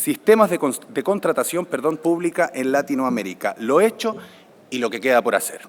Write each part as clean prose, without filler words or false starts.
sistemas de contratación pública en Latinoamérica, lo hecho y lo que queda por hacer.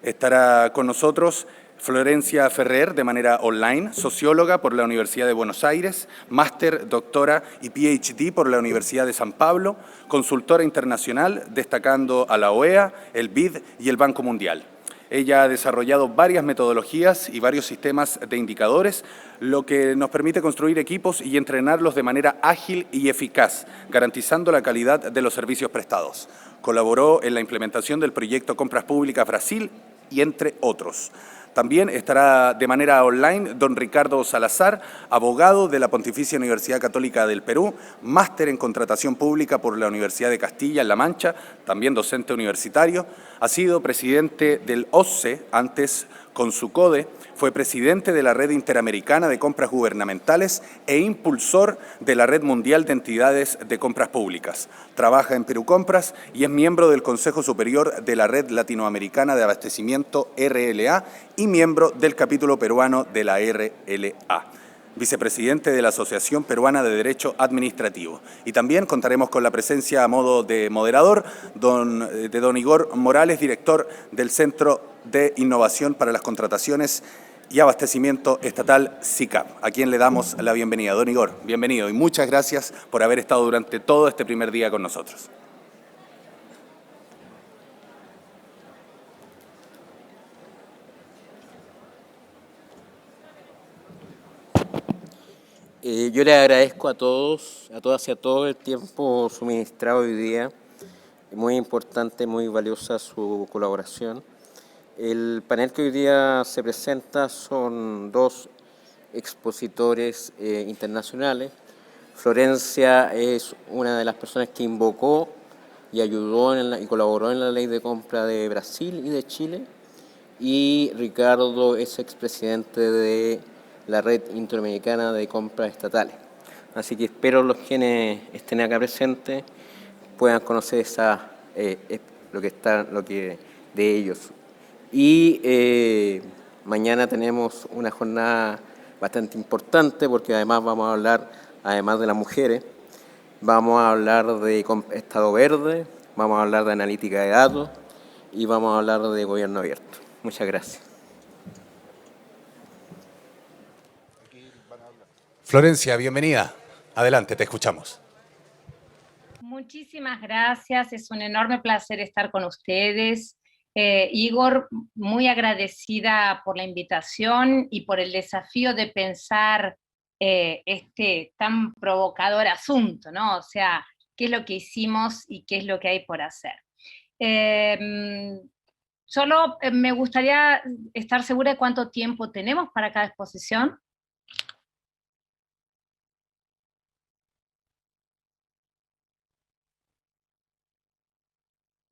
Estará con nosotros Florencia Ferrer, de manera online, socióloga por la Universidad de Buenos Aires, máster, doctora y PhD por la Universidad de San Pablo, consultora internacional, destacando a la OEA, el BID y el Banco Mundial. Ella ha desarrollado varias metodologías y varios sistemas de indicadores, lo que nos permite construir equipos y entrenarlos de manera ágil y eficaz, garantizando la calidad de los servicios prestados. Colaboró en la implementación del proyecto Compras Públicas Brasil y entre otros. También estará de manera online don Ricardo Salazar, abogado de la Pontificia Universidad Católica del Perú, máster en Contratación Pública por la Universidad de Castilla-La Mancha, también docente universitario. Ha sido presidente del OSCE, antes con su CODE, fue presidente de la Red Interamericana de Compras Gubernamentales e impulsor de la Red Mundial de Entidades de Compras Públicas. Trabaja en Perú Compras y es miembro del Consejo Superior de la Red Latinoamericana de Abastecimiento RLA y miembro del capítulo peruano de la RLA. Vicepresidente de la Asociación Peruana de Derecho Administrativo. Y también contaremos con la presencia a modo de moderador de don Igor Morales, director del Centro de Innovación para las Contrataciones y Abastecimiento Estatal, SICAP, a quien le damos la bienvenida. Don Igor, bienvenido y muchas gracias por haber estado durante todo este primer día con nosotros. Yo les agradezco a todos, a todas y a todos el tiempo suministrado hoy día. Muy importante, muy valiosa su colaboración. El panel que hoy día se presenta son dos expositores internacionales. Florencia es una de las personas que invocó y ayudó y colaboró en la ley de compra de Brasil y de Chile. Y Ricardo es expresidente de la Red Interamericana de Compras Estatales. Así que espero los quienes estén acá presentes puedan conocer lo que de ellos. Y mañana tenemos una jornada bastante importante porque además vamos a hablar, además de las mujeres, vamos a hablar de Estado Verde, vamos a hablar de analítica de datos y vamos a hablar de gobierno abierto. Muchas gracias. Florencia, bienvenida. Adelante, te escuchamos. Muchísimas gracias, es un enorme placer estar con ustedes. Igor, muy agradecida por la invitación y por el desafío de pensar este tan provocador asunto, ¿no? O sea, qué es lo que hicimos y qué es lo que hay por hacer. Solo me gustaría estar segura de cuánto tiempo tenemos para cada exposición.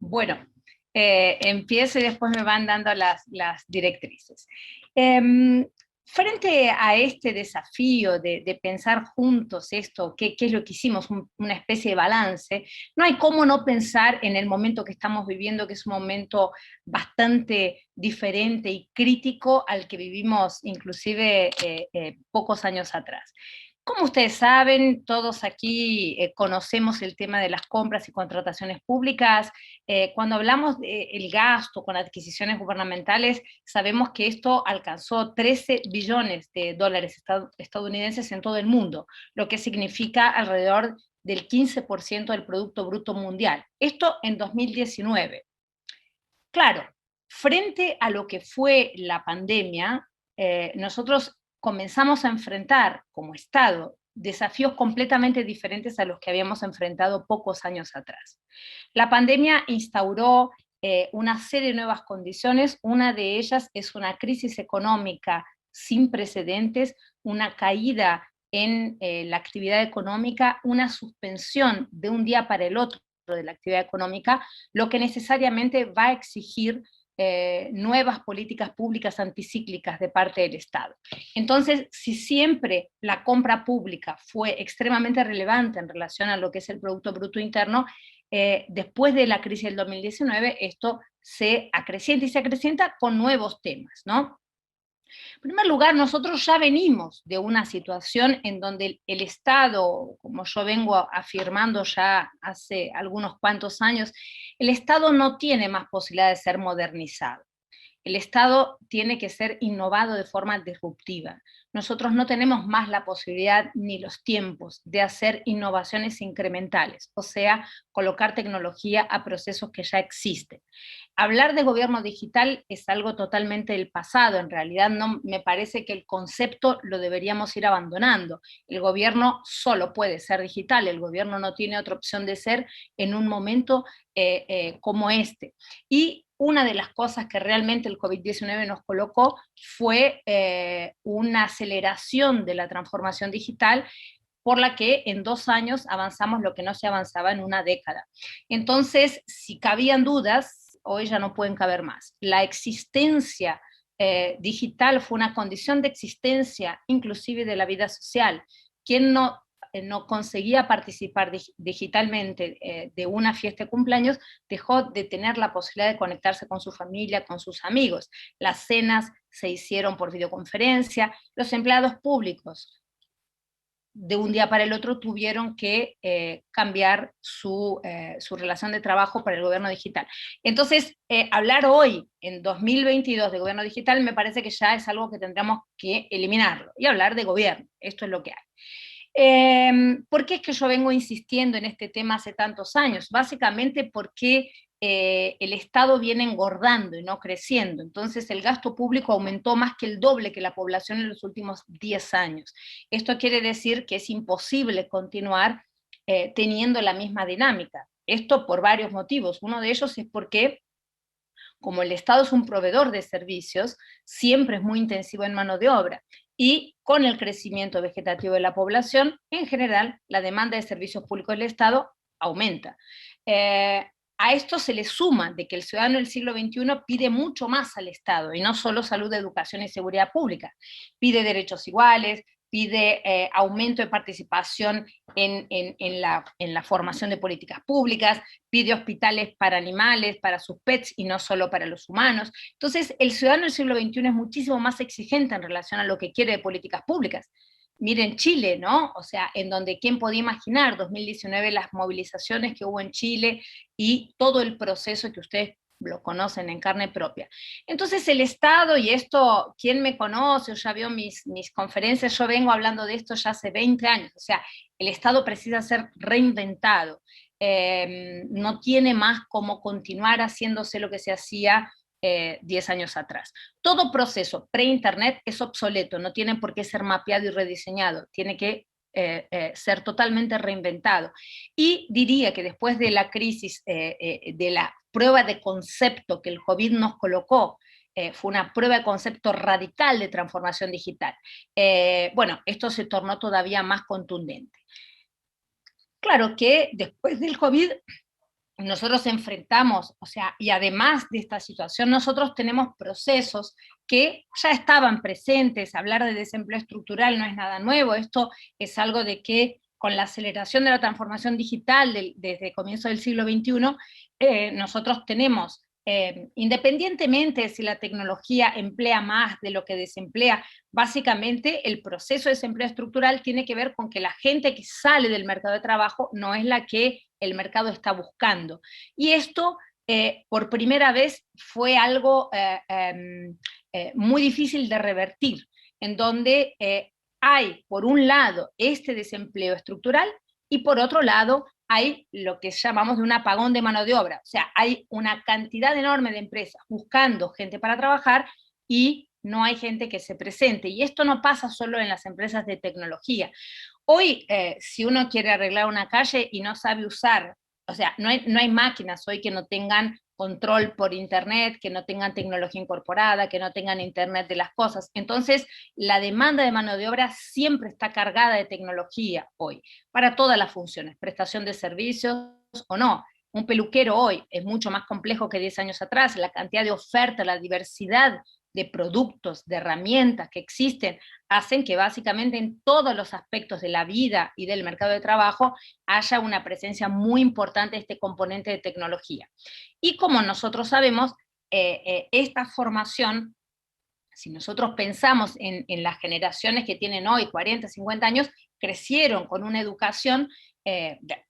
Bueno, empiezo y después me van dando las directrices. Frente a este desafío de pensar juntos esto, qué es lo que hicimos, una especie de balance, no hay cómo no pensar en el momento que estamos viviendo, que es un momento bastante diferente y crítico al que vivimos inclusive pocos años atrás. Como ustedes saben, todos aquí conocemos el tema de las compras y contrataciones públicas. Cuando hablamos del gasto con adquisiciones gubernamentales, sabemos que esto alcanzó 13 billones de dólares estadounidenses en todo el mundo, lo que significa alrededor del 15% del Producto Bruto Mundial. Esto en 2019. Claro, frente a lo que fue la pandemia, nosotros comenzamos a enfrentar como Estado desafíos completamente diferentes a los que habíamos enfrentado pocos años atrás. La pandemia instauró una serie de nuevas condiciones, una de ellas es una crisis económica sin precedentes, una caída en la actividad económica, una suspensión de un día para el otro de la actividad económica, lo que necesariamente va a exigir nuevas políticas públicas anticíclicas de parte del Estado. Entonces, si siempre la compra pública fue extremadamente relevante en relación a lo que es el Producto Bruto Interno, después de la crisis del 2019, esto se acrecienta y se acrecienta con nuevos temas, ¿no? En primer lugar, nosotros ya venimos de una situación en donde el Estado, como yo vengo afirmando ya hace algunos cuantos años, el Estado no tiene más posibilidad de ser modernizado. El Estado tiene que ser innovado de forma disruptiva. Nosotros no tenemos más la posibilidad ni los tiempos de hacer innovaciones incrementales, o sea, colocar tecnología a procesos que ya existen. Hablar de gobierno digital es algo totalmente del pasado, en realidad no me parece que el concepto lo deberíamos ir abandonando. El gobierno solo puede ser digital, el gobierno no tiene otra opción de ser en un momento como este. Y una de las cosas que realmente el COVID-19 nos colocó fue una aceleración de la transformación digital por la que en 2 años avanzamos lo que no se avanzaba en una década. Entonces, si cabían dudas, hoy ya no pueden caber más. La existencia digital fue una condición de existencia inclusive de la vida social. Quien no conseguía participar digitalmente de una fiesta de cumpleaños, dejó de tener la posibilidad de conectarse con su familia, con sus amigos. Las cenas se hicieron por videoconferencia, los empleados públicos de un día para el otro tuvieron que cambiar su relación de trabajo para el gobierno digital. Entonces, hablar hoy, en 2022, de gobierno digital, me parece que ya es algo que tendremos que eliminarlo, y hablar de gobierno, esto es lo que hay. ¿Por qué es que yo vengo insistiendo en este tema hace tantos años? Básicamente porque el Estado viene engordando y no creciendo. Entonces el gasto público aumentó más que el doble que la población en los últimos 10 años. Esto quiere decir que es imposible continuar teniendo la misma dinámica. Esto por varios motivos. Uno de ellos es porque, como el Estado es un proveedor de servicios, siempre es muy intensivo en mano de obra. Y con el crecimiento vegetativo de la población, en general, la demanda de servicios públicos del Estado aumenta. A esto se le suma de que el ciudadano del siglo XXI pide mucho más al Estado, y no solo salud, educación y seguridad pública. Pide derechos iguales, pide aumento de participación en la formación de políticas públicas, pide hospitales para animales, para sus pets y no solo para los humanos. Entonces, el ciudadano del siglo XXI es muchísimo más exigente en relación a lo que quiere de políticas públicas. Miren Chile, ¿no? O sea, en donde, ¿quién podía imaginar 2019 las movilizaciones que hubo en Chile y todo el proceso que ustedes lo conocen en carne propia? Entonces el Estado, y esto, quien me conoce o ya vio mis conferencias, yo vengo hablando de esto ya hace 20 años, o sea, el Estado precisa ser reinventado, no tiene más cómo continuar haciéndose lo que se hacía 10 años atrás. Todo proceso pre-internet es obsoleto, no tiene por qué ser mapeado y rediseñado, tiene que ser totalmente reinventado. Y diría que después de la crisis, de la prueba de concepto que el COVID nos colocó, fue una prueba de concepto radical de transformación digital. Bueno, esto se tornó todavía más contundente. Claro que después del COVID nosotros enfrentamos, o sea, y además de esta situación, nosotros tenemos procesos que ya estaban presentes. Hablar de desempleo estructural no es nada nuevo, esto es algo de que con la aceleración de la transformación digital desde el comienzo del siglo XXI, nosotros tenemos, independientemente de si la tecnología emplea más de lo que desemplea, básicamente el proceso de desempleo estructural tiene que ver con que la gente que sale del mercado de trabajo no es la que el mercado está buscando. Y esto, por primera vez, fue algo muy difícil de revertir, en donde hay, por un lado, este desempleo estructural, y por otro lado, hay lo que llamamos de un apagón de mano de obra. O sea, hay una cantidad enorme de empresas buscando gente para trabajar y no hay gente que se presente. Y esto no pasa solo en las empresas de tecnología. Hoy, si uno quiere arreglar una calle y no sabe usar, o sea, no hay máquinas hoy que no tengan control por internet, que no tengan tecnología incorporada, que no tengan internet de las cosas. Entonces, la demanda de mano de obra siempre está cargada de tecnología hoy, para todas las funciones, prestación de servicios o no. Un peluquero hoy es mucho más complejo que 10 años atrás, la cantidad de oferta, la diversidad de productos, de herramientas que existen, hacen que básicamente en todos los aspectos de la vida y del mercado de trabajo haya una presencia muy importante de este componente de tecnología. Y como nosotros sabemos, esta formación si nosotros pensamos en las generaciones que tienen hoy 40, 50 años, crecieron con una educación,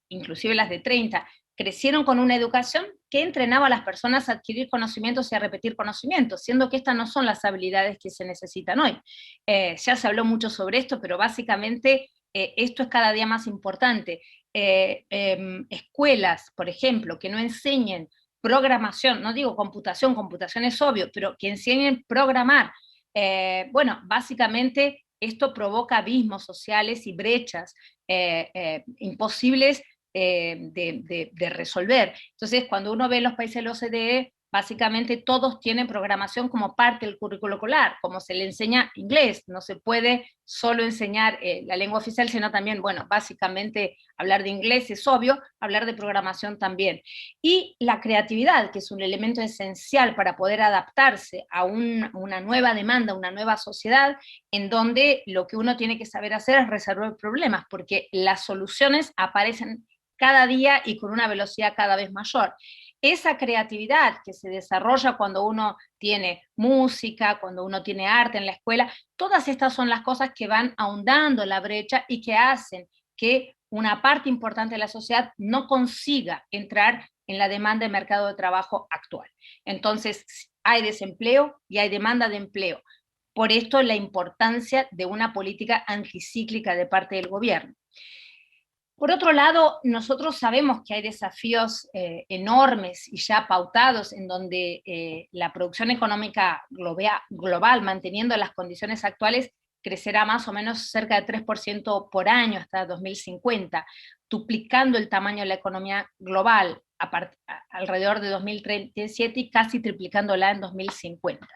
inclusive las de 30, crecieron con una educación que entrenaba a las personas a adquirir conocimientos y a repetir conocimientos, siendo que estas no son las habilidades que se necesitan hoy. Ya se habló mucho sobre esto, pero básicamente esto es cada día más importante. Escuelas, por ejemplo, que no enseñen programación, no digo computación, computación es obvio, pero que enseñen programar. Bueno, básicamente esto provoca abismos sociales y brechas imposibles de resolver. Entonces, cuando uno ve los países de la OCDE, básicamente todos tienen programación como parte del currículo escolar, como se le enseña inglés, no se puede solo enseñar la lengua oficial, sino también, bueno, básicamente hablar de inglés es obvio, hablar de programación también. Y la creatividad, que es un elemento esencial para poder adaptarse a una nueva demanda, una nueva sociedad, en donde lo que uno tiene que saber hacer es resolver problemas, porque las soluciones aparecen cada día y con una velocidad cada vez mayor. Esa creatividad que se desarrolla cuando uno tiene música, cuando uno tiene arte en la escuela, todas estas son las cosas que van ahondando la brecha y que hacen que una parte importante de la sociedad no consiga entrar en la demanda de mercado de trabajo actual. Entonces, hay desempleo y hay demanda de empleo. Por esto, la importancia de una política anticíclica de parte del gobierno. Por otro lado, nosotros sabemos que hay desafíos enormes y ya pautados en donde la producción económica global, manteniendo las condiciones actuales, crecerá más o menos cerca de 3% por año hasta 2050, duplicando el tamaño de la economía global alrededor de 2037 y casi triplicándola en 2050.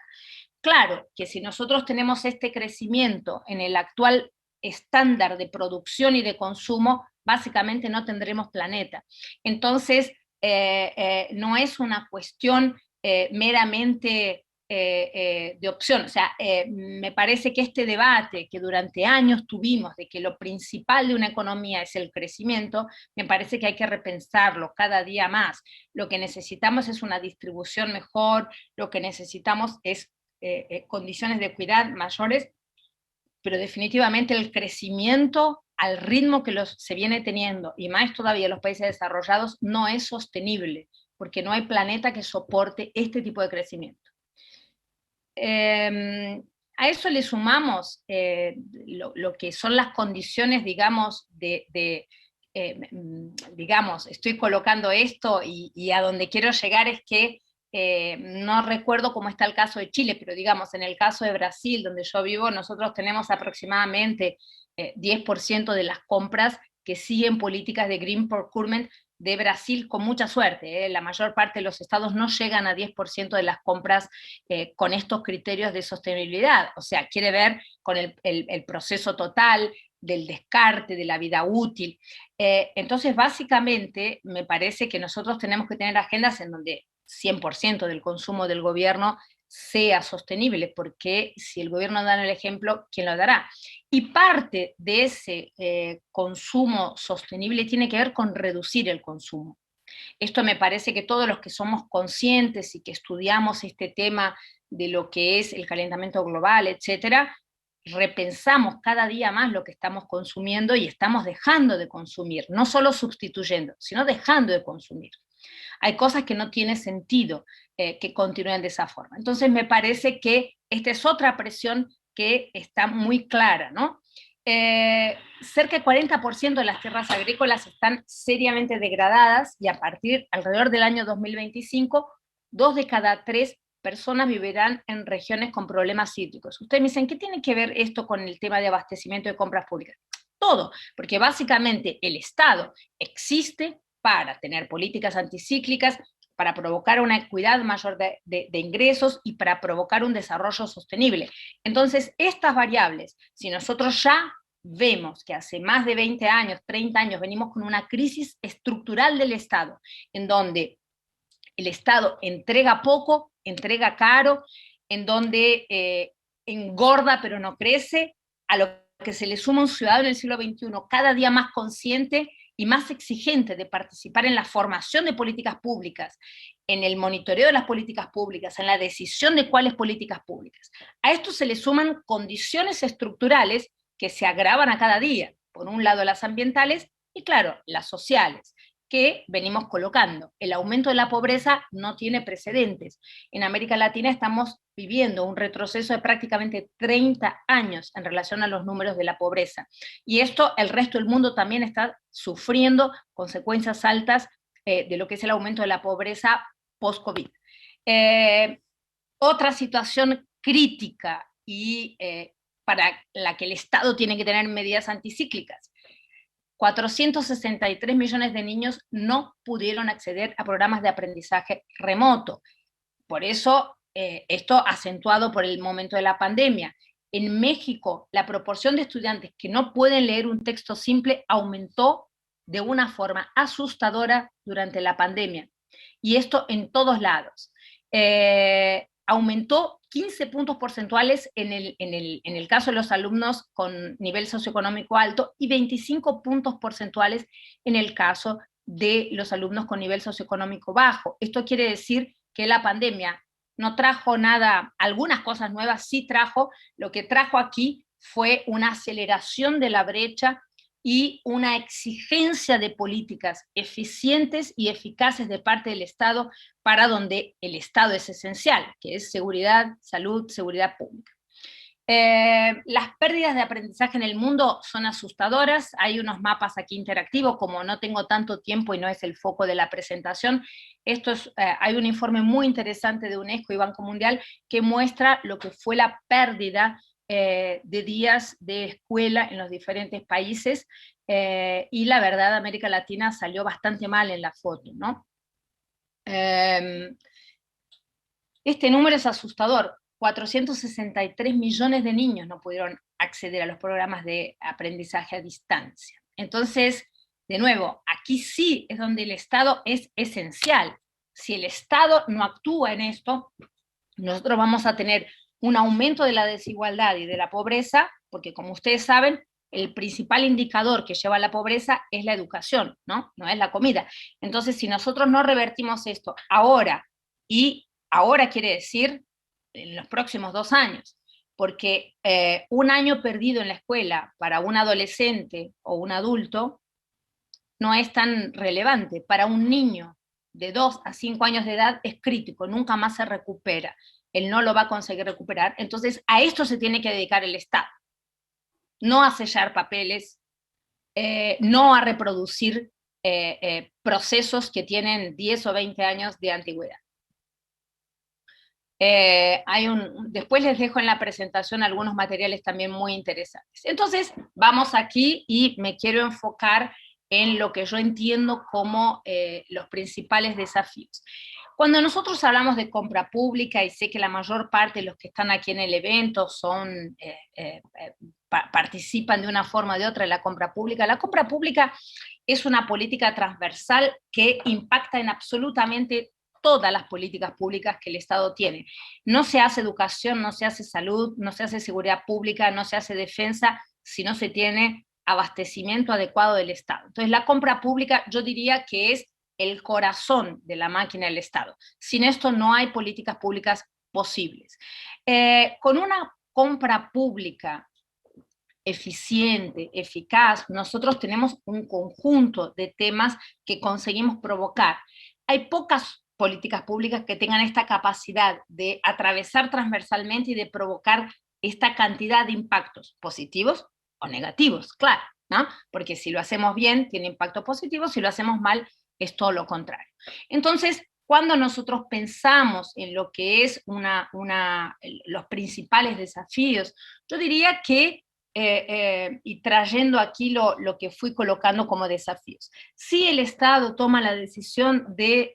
Claro que si nosotros tenemos este crecimiento en el actual estándar de producción y de consumo, básicamente no tendremos planeta. Entonces, no es una cuestión meramente de opción. O sea, me parece que este debate que durante años tuvimos de que lo principal de una economía es el crecimiento, me parece que hay que repensarlo cada día más. Lo que necesitamos es una distribución mejor, lo que necesitamos es condiciones de equidad mayores, pero definitivamente el crecimiento al ritmo que se viene teniendo, y más todavía en los países desarrollados, no es sostenible, porque no hay planeta que soporte este tipo de crecimiento. A eso le sumamos lo que son las condiciones, digamos, digamos, estoy colocando esto y a donde quiero llegar es que no recuerdo cómo está el caso de Chile, pero digamos, en el caso de Brasil, donde yo vivo, nosotros tenemos aproximadamente 10% de las compras que siguen políticas de green procurement de Brasil con mucha suerte. La mayor parte de los estados no llegan a 10% de las compras con estos criterios de sostenibilidad. O sea, quiere ver con el proceso total del descarte, de la vida útil. Entonces, básicamente, me parece que nosotros tenemos que tener agendas en donde 100% del consumo del gobierno sea sostenible, porque si el gobierno da el ejemplo, ¿quién lo dará? Y parte de ese consumo sostenible tiene que ver con reducir el consumo. Esto me parece que todos los que somos conscientes y que estudiamos este tema de lo que es el calentamiento global, etcétera, repensamos cada día más lo que estamos consumiendo y estamos dejando de consumir, no solo sustituyendo, sino dejando de consumir. Hay cosas que no tiene sentido que continúen de esa forma. Entonces me parece que esta es otra presión que está muy clara, ¿no? Cerca del 40% de las tierras agrícolas están seriamente degradadas y a partir alrededor del año 2025, 2 de cada 3 personas vivirán en regiones con problemas hídricos. Ustedes me dicen, ¿qué tiene que ver esto con el tema de abastecimiento de compras públicas? Todo, porque básicamente el Estado existe para tener políticas anticíclicas, para provocar una equidad mayor de ingresos y para provocar un desarrollo sostenible. Entonces, estas variables, si nosotros ya vemos que hace más de 20 años, 30 años, venimos con una crisis estructural del Estado, en donde el Estado entrega poco, entrega caro, en donde engorda pero no crece, a lo que se le suma un ciudadano en el siglo XXI cada día más consciente y más exigente de participar en la formación de políticas públicas, en el monitoreo de las políticas públicas, en la decisión de cuáles políticas públicas. A esto se le suman condiciones estructurales que se agravan a cada día. Por un lado las ambientales y, claro, las sociales, que venimos colocando. El aumento de la pobreza no tiene precedentes. En América Latina estamos viviendo un retroceso de prácticamente 30 años en relación a los números de la pobreza. Y esto el resto del mundo también está sufriendo consecuencias altas de lo que es el aumento de la pobreza post-COVID. Otra situación crítica y para la que el Estado tiene que tener medidas anticíclicas. 463 millones de niños no pudieron acceder a programas de aprendizaje remoto. Por eso, esto acentuado por el momento de la pandemia. En México, la proporción de estudiantes que no pueden leer un texto simple aumentó de una forma asustadora durante la pandemia. Y esto en todos lados. Aumentó 15 puntos porcentuales en el caso de los alumnos con nivel socioeconómico alto y 25 puntos porcentuales en el caso de los alumnos con nivel socioeconómico bajo. Esto quiere decir que la pandemia no trajo nada, algunas cosas nuevas sí trajo, lo que trajo aquí fue una aceleración de la brecha y una exigencia de políticas eficientes y eficaces de parte del Estado para donde el Estado es esencial, que es seguridad, salud, seguridad pública. Las pérdidas de aprendizaje en el mundo son asustadoras, hay unos mapas aquí interactivos, como no tengo tanto tiempo y no es el foco de la presentación, hay un informe muy interesante de UNESCO y Banco Mundial que muestra lo que fue la pérdida de días de escuela en los diferentes países, y la verdad América Latina salió bastante mal en la foto, ¿no? Este número es asustador. 463 millones de niños no pudieron acceder a los programas de aprendizaje a distancia. Entonces, de nuevo, aquí sí es donde el Estado es esencial. Si el Estado no actúa en esto, nosotros vamos a tener un aumento de la desigualdad y de la pobreza, porque como ustedes saben, el principal indicador que lleva a la pobreza es la educación, ¿no? No es la comida. Entonces, si nosotros no revertimos esto ahora, y ahora quiere decir en los próximos 2 años, porque un año perdido en la escuela para un adolescente o un adulto no es tan relevante. Para un niño de 2 a 5 años de edad es crítico, nunca más se recupera, él no lo va a conseguir recuperar, entonces a esto se tiene que dedicar el Estado, no a sellar papeles, no a reproducir procesos que tienen 10 o 20 años de antigüedad. Después les dejo en la presentación algunos materiales también muy interesantes. Entonces, vamos aquí y me quiero enfocar en lo que yo entiendo como los principales desafíos. Cuando nosotros hablamos de compra pública, y sé que la mayor parte de los que están aquí en el evento participan de una forma o de otra en la compra pública es una política transversal que impacta en absolutamente todas las políticas públicas que el Estado tiene. No se hace educación, no se hace salud, no se hace seguridad pública, no se hace defensa si no se tiene abastecimiento adecuado del Estado. Entonces, la compra pública yo diría que es el corazón de la máquina del Estado. Sin esto no hay políticas públicas posibles. Con una compra pública eficiente, eficaz, nosotros tenemos un conjunto de temas que conseguimos provocar. Hay pocas políticas públicas que tengan esta capacidad de atravesar transversalmente y de provocar esta cantidad de impactos positivos o negativos, claro, ¿no? Porque si lo hacemos bien, tiene impacto positivo, si lo hacemos mal, es todo lo contrario. Entonces, cuando nosotros pensamos en lo que es los principales desafíos, yo diría que, y trayendo aquí lo que fui colocando como desafíos, si el Estado toma la decisión de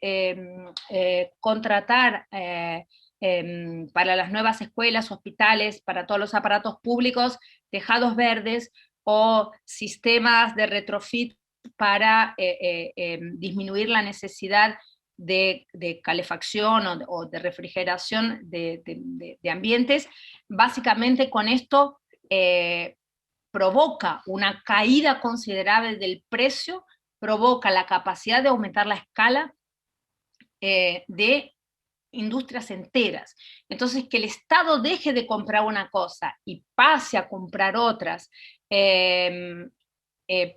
contratar para las nuevas escuelas, hospitales, para todos los aparatos públicos, tejados verdes o sistemas de retrofit para disminuir la necesidad de calefacción o de refrigeración de ambientes, básicamente con esto provoca una caída considerable del precio provoca la capacidad de aumentar la escala de industrias enteras. Entonces, que el Estado deje de comprar una cosa y pase a comprar otras,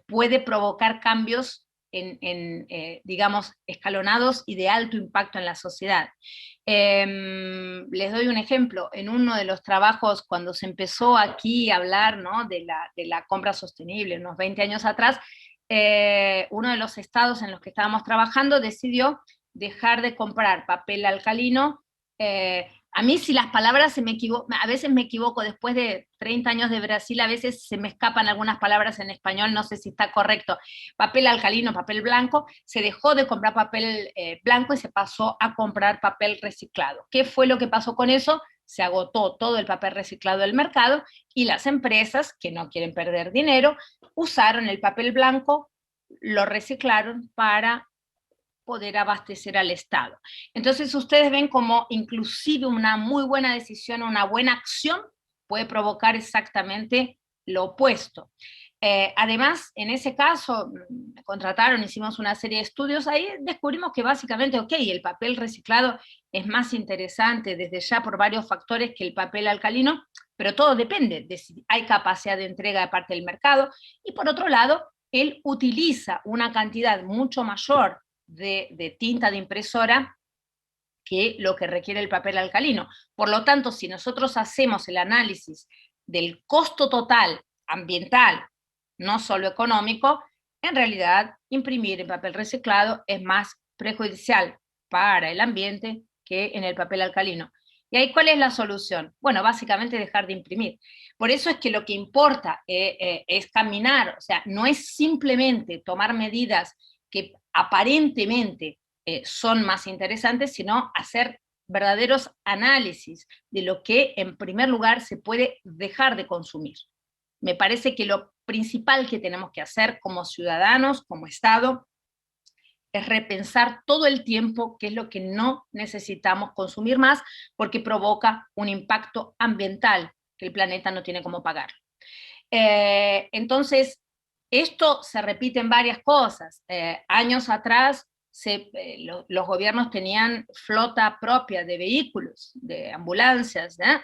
puede provocar cambios digamos, escalonados y de alto impacto en la sociedad. Les doy un ejemplo. En uno de los trabajos, cuando se empezó aquí a hablar, ¿no?, de la compra sostenible, unos 20 años atrás, uno de los estados en los que estábamos trabajando decidió dejar de comprar papel alcalino. A mí, si las palabras a veces me equivoco, después de 30 años de Brasil, a veces se me escapan algunas palabras en español, no sé si está correcto. Papel alcalino, papel blanco, se dejó de comprar papel blanco y se pasó a comprar papel reciclado. ¿Qué fue lo que pasó con eso? Se agotó todo el papel reciclado del mercado y las empresas, que no quieren perder dinero, usaron el papel blanco, lo reciclaron para poder abastecer al Estado. Entonces ustedes ven como inclusive una muy buena decisión, una buena acción puede provocar exactamente lo opuesto. Además, en ese caso, me contrataron, hicimos una serie de estudios, ahí descubrimos que básicamente, ok, el papel reciclado es más interesante desde ya por varios factores que el papel alcalino, pero todo depende de si hay capacidad de entrega de parte del mercado, y por otro lado, él utiliza una cantidad mucho mayor de tinta de impresora que lo que requiere el papel alcalino. Por lo tanto, si nosotros hacemos el análisis del costo total ambiental, no solo económico, en realidad imprimir en papel reciclado es más perjudicial para el ambiente que en el papel alcalino. ¿Y ahí cuál es la solución? Bueno, básicamente dejar de imprimir. Por eso es que lo que importa es caminar, o sea, no es simplemente tomar medidas que aparentemente son más interesantes, sino hacer verdaderos análisis de lo que en primer lugar se puede dejar de consumir. Me parece que lo principal que tenemos que hacer como ciudadanos, como Estado, es repensar todo el tiempo qué es lo que no necesitamos consumir más, porque provoca un impacto ambiental que el planeta no tiene cómo pagar. Entonces, esto se repite en varias cosas. Años atrás, los gobiernos tenían flota propia de vehículos, de ambulancias, ¿no?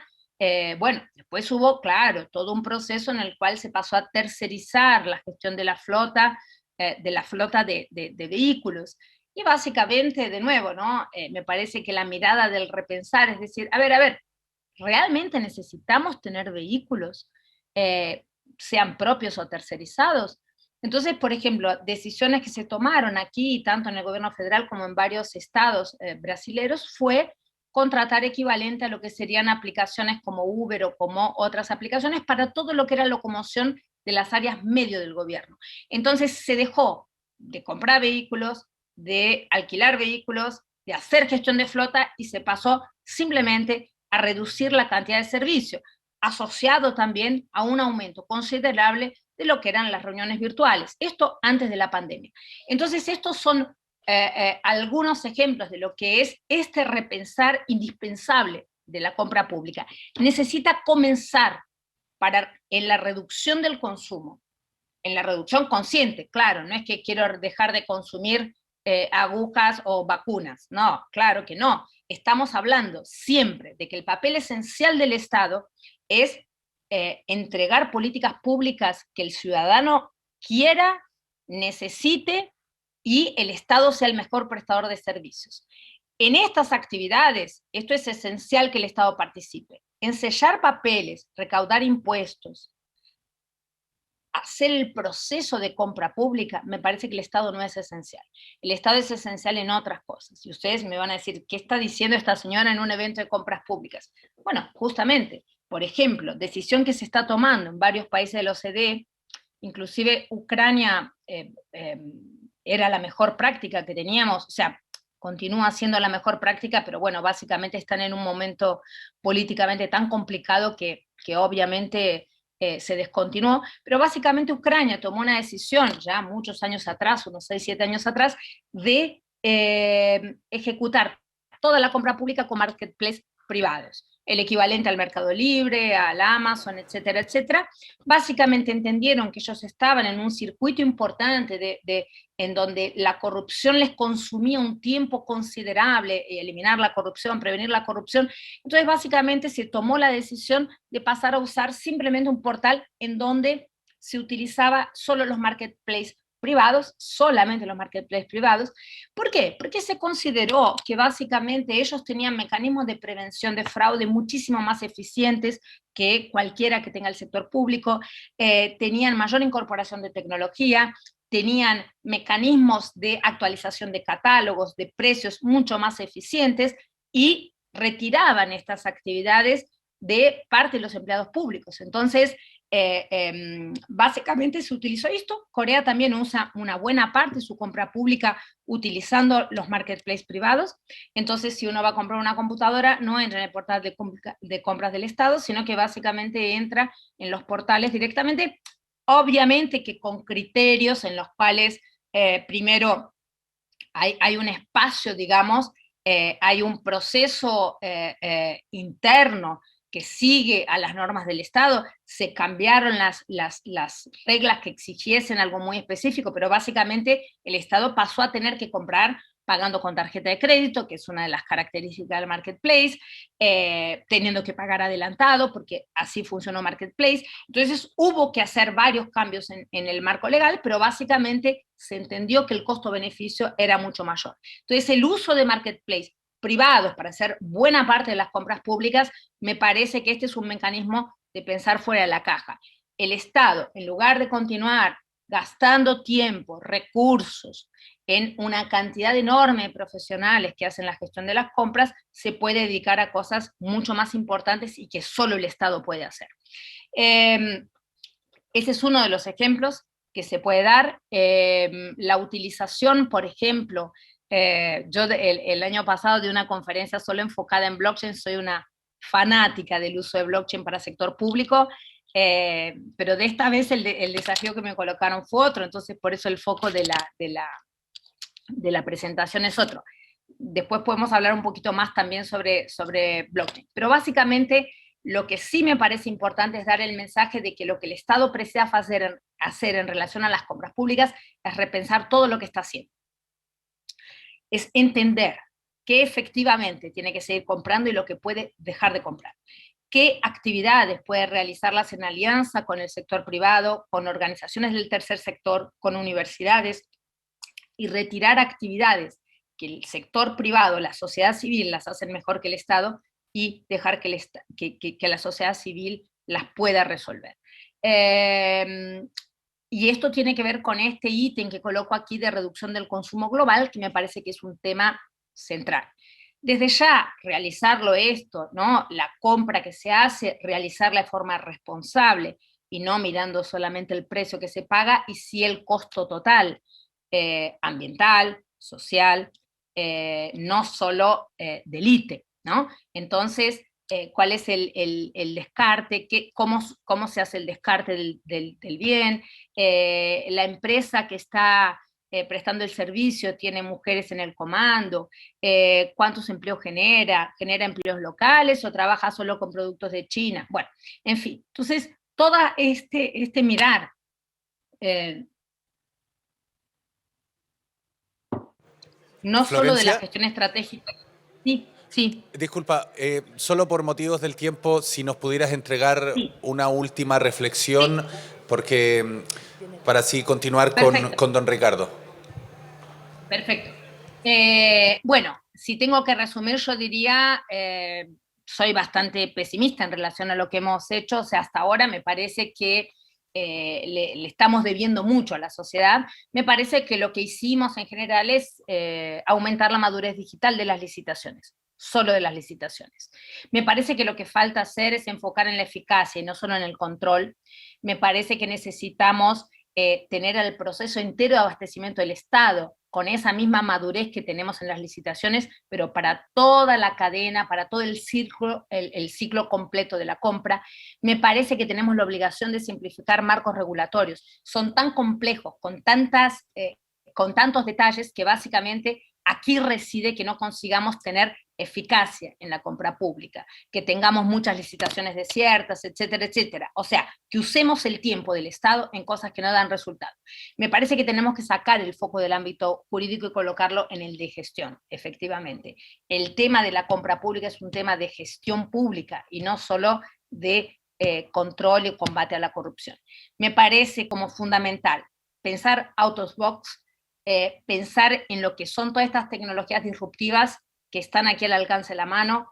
Bueno, después hubo, claro, todo un proceso en el cual se pasó a tercerizar la gestión de la flota, de vehículos. Y básicamente, de nuevo, ¿no? Me parece que la mirada del repensar, es decir, a ver, ¿realmente necesitamos tener vehículos, sean propios o tercerizados? Entonces, por ejemplo, decisiones que se tomaron aquí, tanto en el gobierno federal como en varios estados brasileños, fue contratar equivalente a lo que serían aplicaciones como Uber o como otras aplicaciones para todo lo que era locomoción de las áreas medio del gobierno. Entonces se dejó de comprar vehículos, de alquilar vehículos, de hacer gestión de flota y se pasó simplemente a reducir la cantidad de servicios, asociado también a un aumento considerable de lo que eran las reuniones virtuales. Esto antes de la pandemia. Entonces, estos son algunos ejemplos de lo que es este repensar indispensable de la compra pública. Necesita comenzar en la reducción del consumo, en la reducción consciente, claro, no es que quiero dejar de consumir agujas o vacunas, no, claro que no. Estamos hablando siempre de que el papel esencial del Estado es entregar políticas públicas que el ciudadano quiera, necesite y el Estado sea el mejor prestador de servicios. En estas actividades, esto es esencial que el Estado participe. En sellar papeles, recaudar impuestos, hacer el proceso de compra pública, me parece que el Estado no es esencial. El Estado es esencial en otras cosas. Y ustedes me van a decir, ¿qué está diciendo esta señora en un evento de compras públicas? Bueno, justamente, por ejemplo, decisión que se está tomando en varios países de la OCDE, inclusive Ucrania era la mejor práctica que teníamos, o sea, continúa siendo la mejor práctica, pero bueno, básicamente están en un momento políticamente tan complicado que obviamente se descontinuó, pero básicamente Ucrania tomó una decisión ya muchos años atrás, unos 6, 7 años atrás, de ejecutar toda la compra pública con marketplaces privados. el equivalente al Mercado Libre, al Amazon, etcétera, etcétera. Básicamente entendieron que ellos estaban en un circuito importante en donde la corrupción les consumía un tiempo considerable, y eliminar la corrupción, prevenir la corrupción. Entonces, básicamente se tomó la decisión de pasar a usar simplemente un portal en donde se utilizaba solo los marketplaces privados, solamente los marketplaces privados. ¿Por qué? Porque se consideró que básicamente ellos tenían mecanismos de prevención de fraude muchísimo más eficientes que cualquiera que tenga el sector público, tenían mayor incorporación de tecnología, tenían mecanismos de actualización de catálogos, de precios mucho más eficientes, y retiraban estas actividades de parte de los empleados públicos. Entonces, básicamente se utilizó esto. Corea también usa una buena parte de su compra pública utilizando los marketplaces privados. Entonces, si uno va a comprar una computadora, no entra en el portal de compras del Estado, sino que básicamente entra en los portales directamente, obviamente que con criterios en los cuales primero hay un espacio, digamos, hay un proceso interno que sigue a las normas del Estado. Se cambiaron las reglas que exigiesen algo muy específico, pero básicamente el Estado pasó a tener que comprar pagando con tarjeta de crédito, que es una de las características del marketplace, teniendo que pagar adelantado, porque así funcionó Marketplace. Entonces hubo que hacer varios cambios en el marco legal, pero básicamente se entendió que el costo-beneficio era mucho mayor. Entonces el uso de Marketplace privados para hacer buena parte de las compras públicas, me parece que este es un mecanismo de pensar fuera de la caja. El Estado, en lugar de continuar gastando tiempo, recursos, en una cantidad enorme de profesionales que hacen la gestión de las compras, se puede dedicar a cosas mucho más importantes y que solo el Estado puede hacer. Ese es uno de los ejemplos que se puede dar. La utilización, por ejemplo, yo el año pasado di una conferencia solo enfocada en blockchain, soy una fanática del uso de blockchain para sector público, pero de esta vez el desafío que me colocaron fue otro, entonces por eso el foco de la presentación es otro. Después podemos hablar un poquito más también sobre blockchain. Pero básicamente lo que sí me parece importante es dar el mensaje de que lo que el Estado precisa hacer en relación a las compras públicas es repensar todo lo que está haciendo. Es entender qué efectivamente tiene que seguir comprando y lo que puede dejar de comprar. Qué actividades puede realizarlas en alianza con el sector privado, con organizaciones del tercer sector, con universidades, y retirar actividades que el sector privado, la sociedad civil las hacen mejor que el Estado, y dejar que la sociedad civil las pueda resolver. Y esto tiene que ver con este ítem que coloco aquí de reducción del consumo global, que me parece que es un tema central. Desde ya, realizarlo esto, ¿no? La compra que se hace, realizarla de forma responsable y no mirando solamente el precio que se paga y sí el costo total, ambiental, social, no solo del ítem, ¿no? Entonces, ¿cuál es el descarte? ¿Cómo se hace el descarte del bien? La empresa que está prestando el servicio tiene mujeres en el comando, cuántos empleos genera empleos locales o trabaja solo con productos de China. Bueno, en fin, entonces, todo este mirar no solo de la Florencia, gestión estratégica. Sí, sí, disculpa, solo por motivos del tiempo, si nos pudieras entregar sí, una última reflexión, sí, porque para así continuar perfecto, con don Ricardo. perfecto. Bueno, si tengo que resumir, yo diría, soy bastante pesimista en relación a lo que hemos hecho, o sea, hasta ahora me parece que le estamos debiendo mucho a la sociedad. Me parece que lo que hicimos en general es aumentar la madurez digital de las licitaciones, solo de las licitaciones. Me parece que lo que falta hacer es enfocar en la eficacia y no solo en el control. Me parece que necesitamos tener el proceso entero de abastecimiento del Estado con esa misma madurez que tenemos en las licitaciones, pero para toda la cadena, para todo el ciclo completo de la compra. Me parece que tenemos la obligación de simplificar marcos regulatorios. Son tan complejos, con tantos detalles, que básicamente aquí reside que no consigamos tener eficacia en la compra pública, que tengamos muchas licitaciones desiertas, etcétera, etcétera. O sea, que usemos el tiempo del Estado en cosas que no dan resultado. Me parece que tenemos que sacar el foco del ámbito jurídico y colocarlo en el de gestión, efectivamente. El tema de la compra pública es un tema de gestión pública y no solo de control y combate a la corrupción. Me parece como fundamental pensar out of box, pensar en lo que son todas estas tecnologías disruptivas que están aquí al alcance de la mano.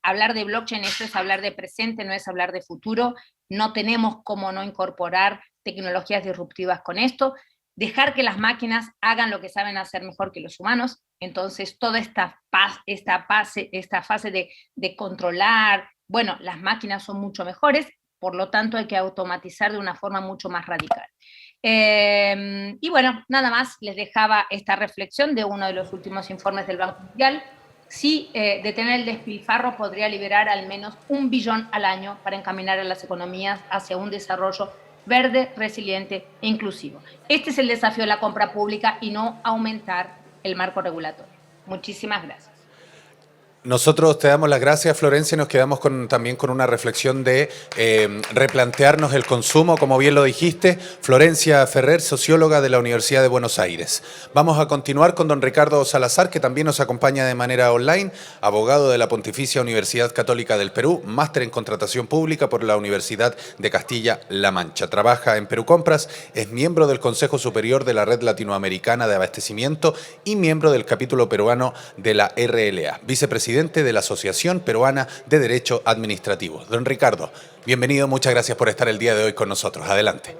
Hablar de blockchain, eso es hablar de presente, no es hablar de futuro. No tenemos cómo no incorporar tecnologías disruptivas con esto. Dejar que las máquinas hagan lo que saben hacer mejor que los humanos. Entonces, toda esta fase de controlar, bueno, las máquinas son mucho mejores, por lo tanto hay que automatizar de una forma mucho más radical. Y bueno, nada más, les dejaba esta reflexión de uno de los últimos informes del Banco Mundial. Sí, detener el despilfarro podría liberar al menos 1 billón al año para encaminar a las economías hacia un desarrollo verde, resiliente e inclusivo. Este es el desafío de la compra pública y no aumentar el marco regulatorio. Muchísimas gracias. Nosotros te damos las gracias, Florencia, y nos quedamos también con una reflexión de replantearnos el consumo, como bien lo dijiste. Florencia Ferrer, socióloga de la Universidad de Buenos Aires. Vamos a continuar con don Ricardo Salazar, que también nos acompaña de manera online, abogado de la Pontificia Universidad Católica del Perú, máster en contratación pública por la Universidad de Castilla-La Mancha. Trabaja en Perú Compras, es miembro del Consejo Superior de la Red Latinoamericana de Abastecimiento y miembro del capítulo peruano de la RLA, vicepresidente de la Asociación Peruana de Derecho Administrativo. Don Ricardo, bienvenido, muchas gracias por estar el día de hoy con nosotros. Adelante.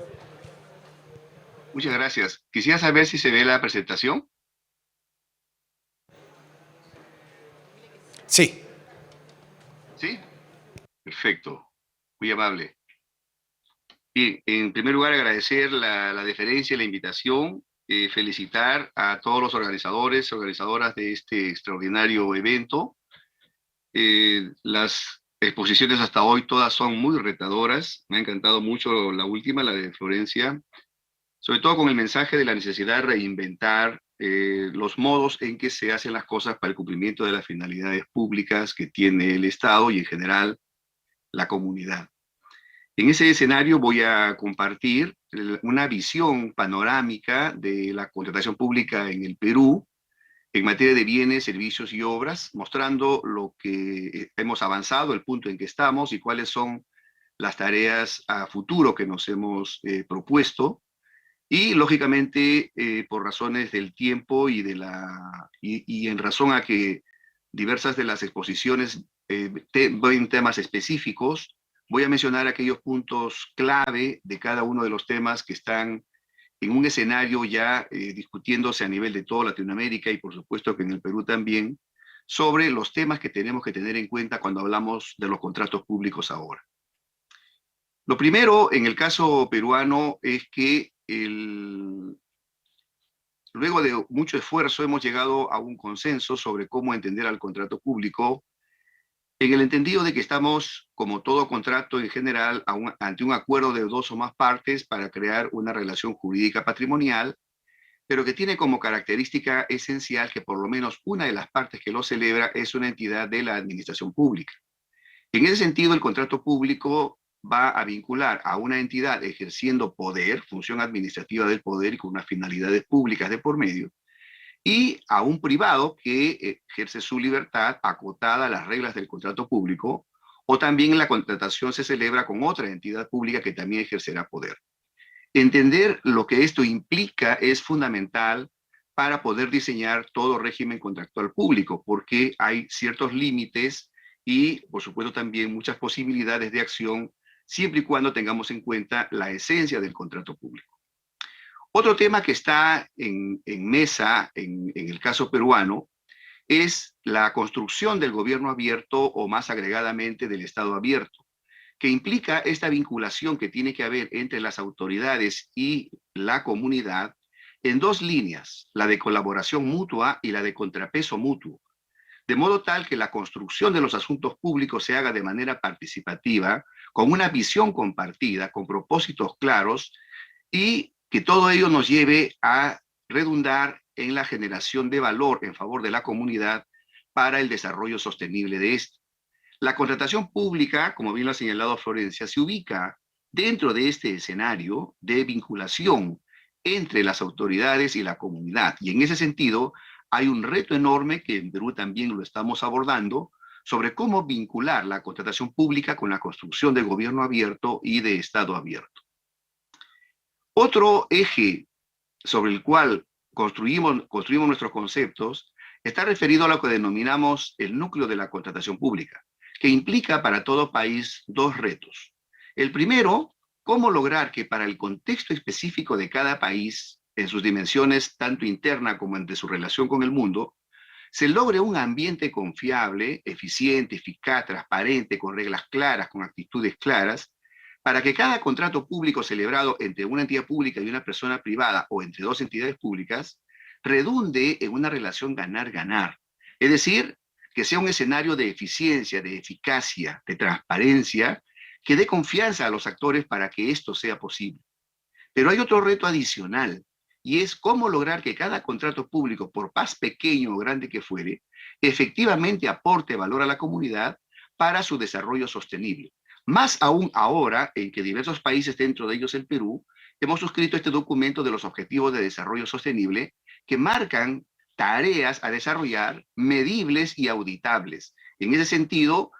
Muchas gracias. Quisiera saber si se ve la presentación. Sí. ¿Sí? Perfecto. Muy amable. Bien, en primer lugar agradecer la deferencia y la invitación, felicitar a todos los organizadores, organizadoras de este extraordinario evento. Las exposiciones hasta hoy todas son muy retadoras. Me ha encantado mucho la última, la de Florencia, sobre todo con el mensaje de la necesidad de reinventar los modos en que se hacen las cosas para el cumplimiento de las finalidades públicas que tiene el Estado y en general la comunidad. En ese escenario voy a compartir una visión panorámica de la contratación pública en el Perú, en materia de bienes, servicios y obras, mostrando lo que hemos avanzado, el punto en que estamos y cuáles son las tareas a futuro que nos hemos propuesto. Y, lógicamente, por razones del tiempo y en razón a que diversas de las exposiciones ven temas específicos, voy a mencionar aquellos puntos clave de cada uno de los temas que están en un escenario ya discutiéndose a nivel de toda Latinoamérica y por supuesto que en el Perú también, sobre los temas que tenemos que tener en cuenta cuando hablamos de los contratos públicos ahora. Lo primero, en el caso peruano, es que luego de mucho esfuerzo hemos llegado a un consenso sobre cómo entender al contrato público, en el entendido de que estamos, como todo contrato en general, ante un acuerdo de dos o más partes para crear una relación jurídica patrimonial, pero que tiene como característica esencial que por lo menos una de las partes que lo celebra es una entidad de la administración pública. En ese sentido, el contrato público va a vincular a una entidad ejerciendo poder, función administrativa del poder y con unas finalidades públicas de por medio, y a un privado que ejerce su libertad acotada a las reglas del contrato público, o también la contratación se celebra con otra entidad pública que también ejercerá poder. Entender lo que esto implica es fundamental para poder diseñar todo régimen contractual público, porque hay ciertos límites y, por supuesto, también muchas posibilidades de acción, siempre y cuando tengamos en cuenta la esencia del contrato público. Otro tema que está en mesa en el caso peruano es la construcción del gobierno abierto o más agregadamente del Estado abierto, que implica esta vinculación que tiene que haber entre las autoridades y la comunidad en dos líneas, la de colaboración mutua y la de contrapeso mutuo, de modo tal que la construcción de los asuntos públicos se haga de manera participativa, con una visión compartida, con propósitos claros y que todo ello nos lleve a redundar en la generación de valor en favor de la comunidad para el desarrollo sostenible de este. La contratación pública, como bien lo ha señalado Florencia, se ubica dentro de este escenario de vinculación entre las autoridades y la comunidad. Y en ese sentido, hay un reto enorme que en Perú también lo estamos abordando sobre cómo vincular la contratación pública con la construcción de gobierno abierto y de Estado abierto. Otro eje sobre el cual construimos nuestros conceptos está referido a lo que denominamos el núcleo de la contratación pública, que implica para todo país dos retos. El primero, cómo lograr que para el contexto específico de cada país, en sus dimensiones tanto interna como entre su relación con el mundo, se logre un ambiente confiable, eficiente, eficaz, transparente, con reglas claras, con actitudes claras, para que cada contrato público celebrado entre una entidad pública y una persona privada o entre dos entidades públicas redunde en una relación ganar-ganar. Es decir, que sea un escenario de eficiencia, de eficacia, de transparencia, que dé confianza a los actores para que esto sea posible. Pero hay otro reto adicional, y es cómo lograr que cada contrato público, por más pequeño o grande que fuere, efectivamente aporte valor a la comunidad para su desarrollo sostenible. Más aún ahora en que diversos países, dentro de ellos el Perú, hemos suscrito este documento de los Objetivos de Desarrollo Sostenible que marcan tareas a desarrollar medibles y auditables. En ese sentido,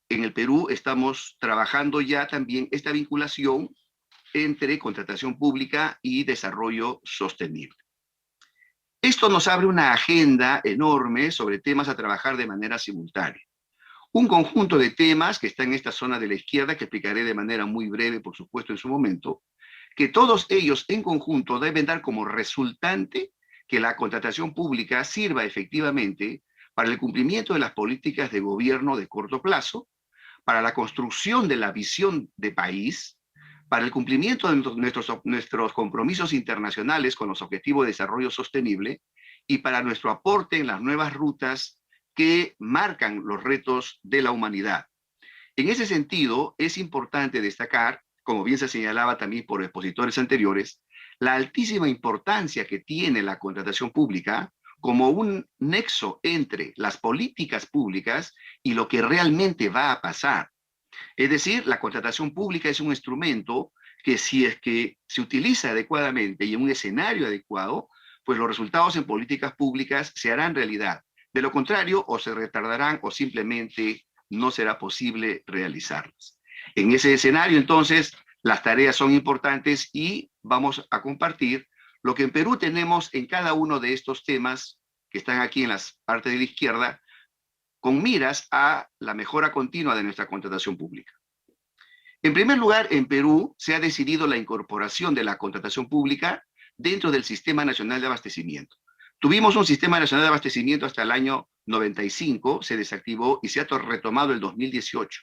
en el Perú estamos trabajando ya también esta vinculación entre contratación pública y desarrollo sostenible. Esto nos abre una agenda enorme sobre temas a trabajar de manera simultánea. Un conjunto de temas que está en esta zona de la izquierda, que explicaré de manera muy breve, por supuesto, en su momento, que todos ellos en conjunto deben dar como resultante que la contratación pública sirva efectivamente para el cumplimiento de las políticas de gobierno de corto plazo, para la construcción de la visión de país, para el cumplimiento de nuestros compromisos internacionales con los objetivos de desarrollo sostenible y para nuestro aporte en las nuevas rutas que marcan los retos de la humanidad. En ese sentido, es importante destacar, como bien se señalaba también por expositores anteriores, la altísima importancia que tiene la contratación pública como un nexo entre las políticas públicas y lo que realmente va a pasar. Es decir, la contratación pública es un instrumento que, si es que se utiliza adecuadamente y en un escenario adecuado, pues los resultados en políticas públicas se harán realidad. De lo contrario, o se retardarán o simplemente no será posible realizarlas. En ese escenario, entonces, las tareas son importantes y vamos a compartir lo que en Perú tenemos en cada uno de estos temas que están aquí en las partes de la izquierda, con miras a la mejora continua de nuestra contratación pública. En primer lugar, en Perú se ha decidido la incorporación de la contratación pública dentro del Sistema Nacional de Abastecimiento. Tuvimos un Sistema Nacional de Abastecimiento hasta el año 95, se desactivó y se ha retomado el 2018.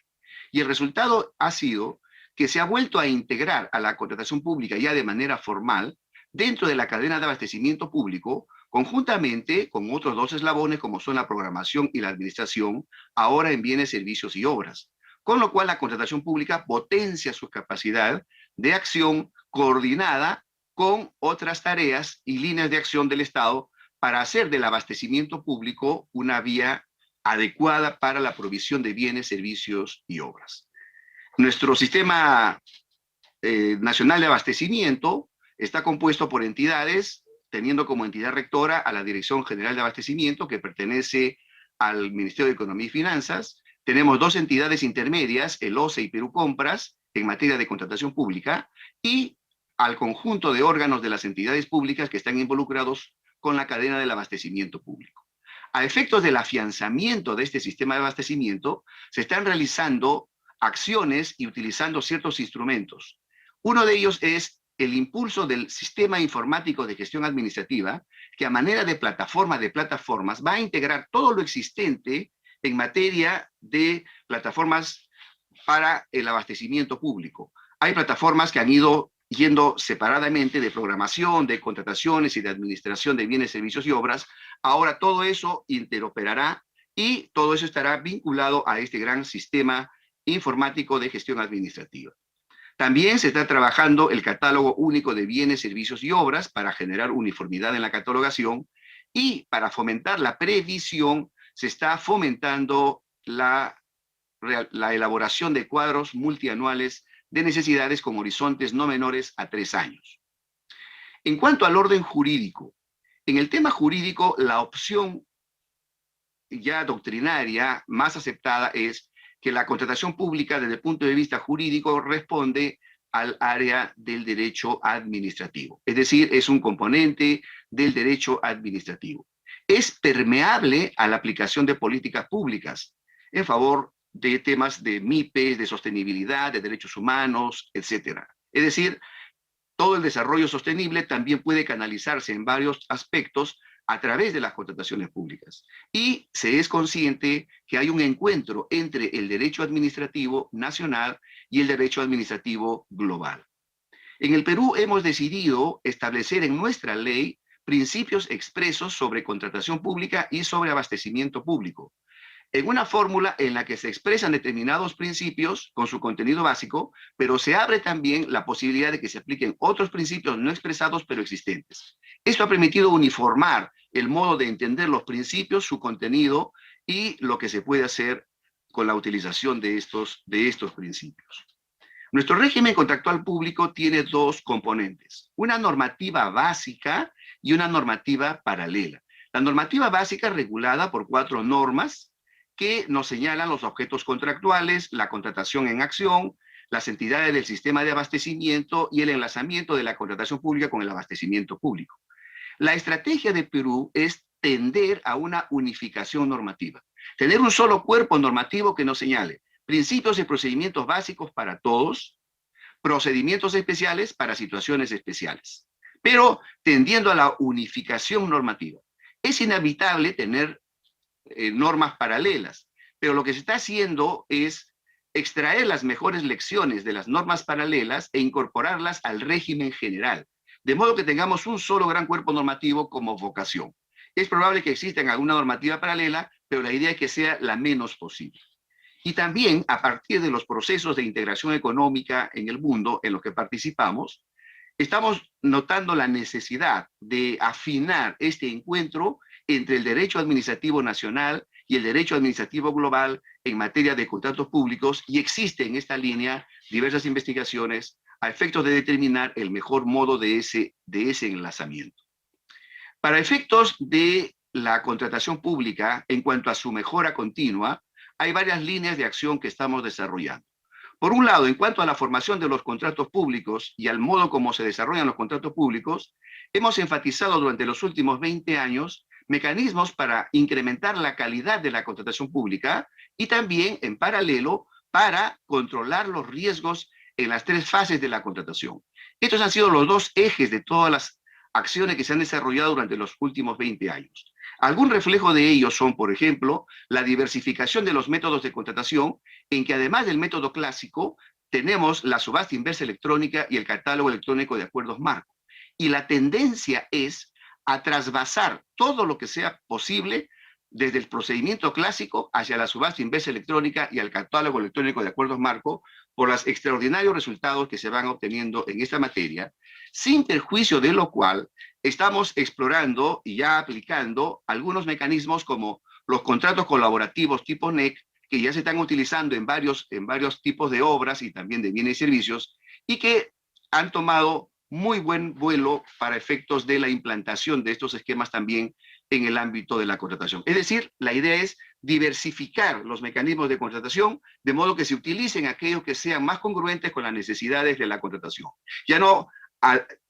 Y el resultado ha sido que se ha vuelto a integrar a la contratación pública ya de manera formal dentro de la cadena de abastecimiento público, conjuntamente con otros dos eslabones como son la programación y la administración, ahora en bienes, servicios y obras. Con lo cual la contratación pública potencia su capacidad de acción coordinada con otras tareas y líneas de acción del Estado para hacer del abastecimiento público una vía adecuada para la provisión de bienes, servicios y obras. Nuestro sistema nacional de abastecimiento está compuesto por entidades, teniendo como entidad rectora a la Dirección General de Abastecimiento, que pertenece al Ministerio de Economía y Finanzas. Tenemos dos entidades intermedias, el OCE y Perú Compras, en materia de contratación pública, y al conjunto de órganos de las entidades públicas que están involucrados con la cadena del abastecimiento público. A efectos del afianzamiento de este sistema de abastecimiento, se están realizando acciones y utilizando ciertos instrumentos. Uno de ellos es el impulso del Sistema Informático de Gestión Administrativa, que a manera de plataforma de plataformas va a integrar todo lo existente en materia de plataformas para el abastecimiento público. Hay plataformas que han ido yendo separadamente de programación, de contrataciones y de administración de bienes, servicios y obras. Ahora todo eso interoperará y todo eso estará vinculado a este gran sistema informático de gestión administrativa. También se está trabajando el catálogo único de bienes, servicios y obras para generar uniformidad en la catalogación y para fomentar la previsión se está fomentando la elaboración de cuadros multianuales de necesidades con horizontes no menores a 3 años. En cuanto al orden jurídico, en el tema jurídico, la opción ya doctrinaria más aceptada es que la contratación pública desde el punto de vista jurídico responde al área del derecho administrativo. Es decir, es un componente del derecho administrativo. Es permeable a la aplicación de políticas públicas en favor de temas de MIPES, de sostenibilidad, de derechos humanos, etc. Es decir, todo el desarrollo sostenible también puede canalizarse en varios aspectos a través de las contrataciones públicas. Y se es consciente que hay un encuentro entre el derecho administrativo nacional y el derecho administrativo global. En el Perú hemos decidido establecer en nuestra ley principios expresos sobre contratación pública y sobre abastecimiento público, en una fórmula en la que se expresan determinados principios con su contenido básico, pero se abre también la posibilidad de que se apliquen otros principios no expresados pero existentes. Esto ha permitido uniformar el modo de entender los principios, su contenido y lo que se puede hacer con la utilización de estos principios. Nuestro régimen contractual público tiene dos componentes, una normativa básica y una normativa paralela. La normativa básica regulada por 4 normas que nos señalan los objetos contractuales, la contratación en acción, las entidades del sistema de abastecimiento y el enlazamiento de la contratación pública con el abastecimiento público. La estrategia de Perú es tender a una unificación normativa, tener un solo cuerpo normativo que nos señale principios y procedimientos básicos para todos, procedimientos especiales para situaciones especiales, pero tendiendo a la unificación normativa. Es inevitable tener normas paralelas, pero lo que se está haciendo es extraer las mejores lecciones de las normas paralelas e incorporarlas al régimen general, de modo que tengamos un solo gran cuerpo normativo como vocación. Es probable que exista alguna normativa paralela, pero la idea es que sea la menos posible. Y también, a partir de los procesos de integración económica en el mundo en los que participamos, estamos notando la necesidad de afinar este encuentro entre el derecho administrativo nacional y el derecho administrativo global en materia de contratos públicos, y existen en esta línea diversas investigaciones a efectos de determinar el mejor modo de ese enlazamiento. Para efectos de la contratación pública, en cuanto a su mejora continua, hay varias líneas de acción que estamos desarrollando. Por un lado, en cuanto a la formación de los contratos públicos y al modo como se desarrollan los contratos públicos, hemos enfatizado durante los últimos 20 años mecanismos para incrementar la calidad de la contratación pública y también, en paralelo, para controlar los riesgos en las 3 fases de la contratación. Estos han sido los 2 ejes de todas las acciones que se han desarrollado durante los últimos 20 años. Algún reflejo de ellos son, por ejemplo, la diversificación de los métodos de contratación, en que además del método clásico, tenemos la subasta inversa electrónica y el catálogo electrónico de acuerdos marco. Y la tendencia es a trasvasar todo lo que sea posible desde el procedimiento clásico hacia la subasta inversa electrónica y al catálogo electrónico de acuerdos marco, por los extraordinarios resultados que se van obteniendo en esta materia, sin perjuicio de lo cual estamos explorando y ya aplicando algunos mecanismos como los contratos colaborativos tipo NEC, que ya se están utilizando en varios tipos de obras y también de bienes y servicios, y que han tomado muy buen vuelo para efectos de la implantación de estos esquemas también en el ámbito de la contratación. Es decir, la idea es diversificar los mecanismos de contratación de modo que se utilicen aquellos que sean más congruentes con las necesidades de la contratación. Ya no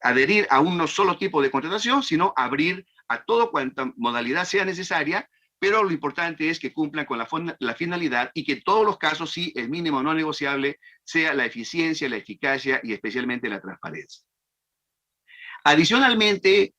adherir a un solo tipo de contratación, sino abrir a todo cuanta modalidad sea necesaria, pero lo importante es que cumplan con la finalidad y que en todos los casos sí el mínimo no negociable sea la eficiencia, la eficacia y especialmente la transparencia. Adicionalmente,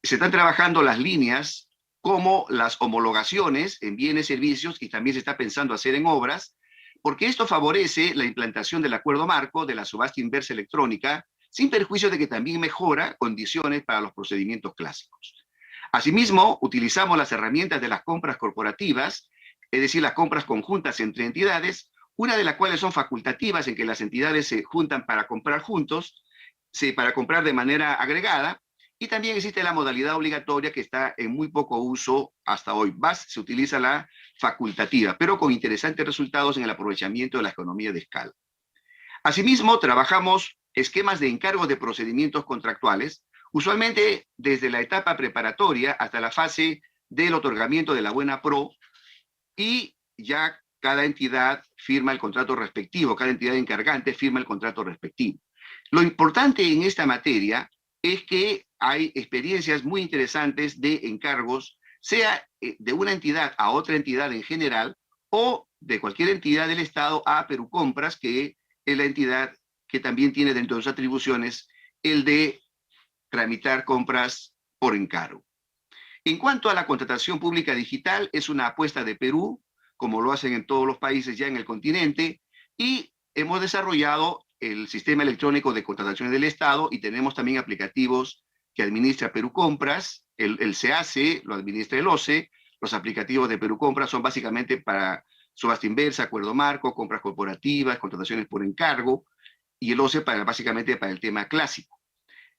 se están trabajando las líneas como las homologaciones en bienes, servicios, y también se está pensando hacer en obras, porque esto favorece la implantación del acuerdo marco, de la subasta inversa electrónica, sin perjuicio de que también mejora condiciones para los procedimientos clásicos. Asimismo, utilizamos las herramientas de las compras corporativas, es decir, las compras conjuntas entre entidades, una de las cuales son facultativas, en que las entidades se juntan para comprar juntos, para comprar de manera agregada, Y también existe la modalidad obligatoria que está en muy poco uso hasta hoy. Más se utiliza la facultativa, pero con interesantes resultados en el aprovechamiento de la economía de escala. Asimismo, trabajamos esquemas de encargo de procedimientos contractuales, usualmente desde la etapa preparatoria hasta la fase del otorgamiento de la buena pro, y ya cada entidad firma el contrato respectivo, cada entidad encargante firma el contrato respectivo. Lo importante en esta materia es que hay experiencias muy interesantes de encargos, sea de una entidad a otra entidad en general, o de cualquier entidad del Estado a Perú Compras, que es la entidad que también tiene dentro de sus atribuciones el de tramitar compras por encargo. En cuanto a la contratación pública digital, es una apuesta de Perú, como lo hacen en todos los países ya en el continente, y hemos desarrollado el sistema electrónico de contrataciones del Estado y tenemos también aplicativos que administra Perú Compras, el SEACE lo administra el OCE, los aplicativos de Perú Compras son básicamente para subasta inversa, acuerdo marco, compras corporativas, contrataciones por encargo, y el OCE básicamente para el tema clásico.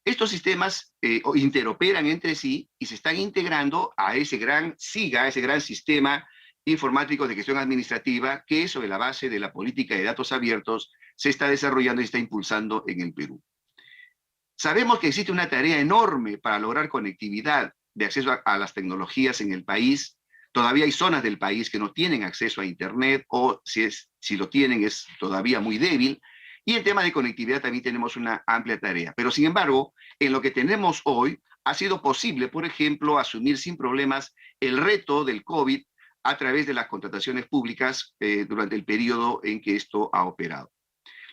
Estos sistemas interoperan entre sí y se están integrando a ese gran SIGA, ese gran sistema informático de gestión administrativa que sobre la base de la política de datos abiertos se está desarrollando y está impulsando en el Perú. Sabemos que existe una tarea enorme para lograr conectividad de acceso a las tecnologías en el país. Todavía hay zonas del país que no tienen acceso a Internet o si lo tienen es todavía muy débil. Y en tema de conectividad también tenemos una amplia tarea. Pero sin embargo, en lo que tenemos hoy, ha sido posible, por ejemplo, asumir sin problemas el reto del COVID a través de las contrataciones públicas durante el periodo en que esto ha operado.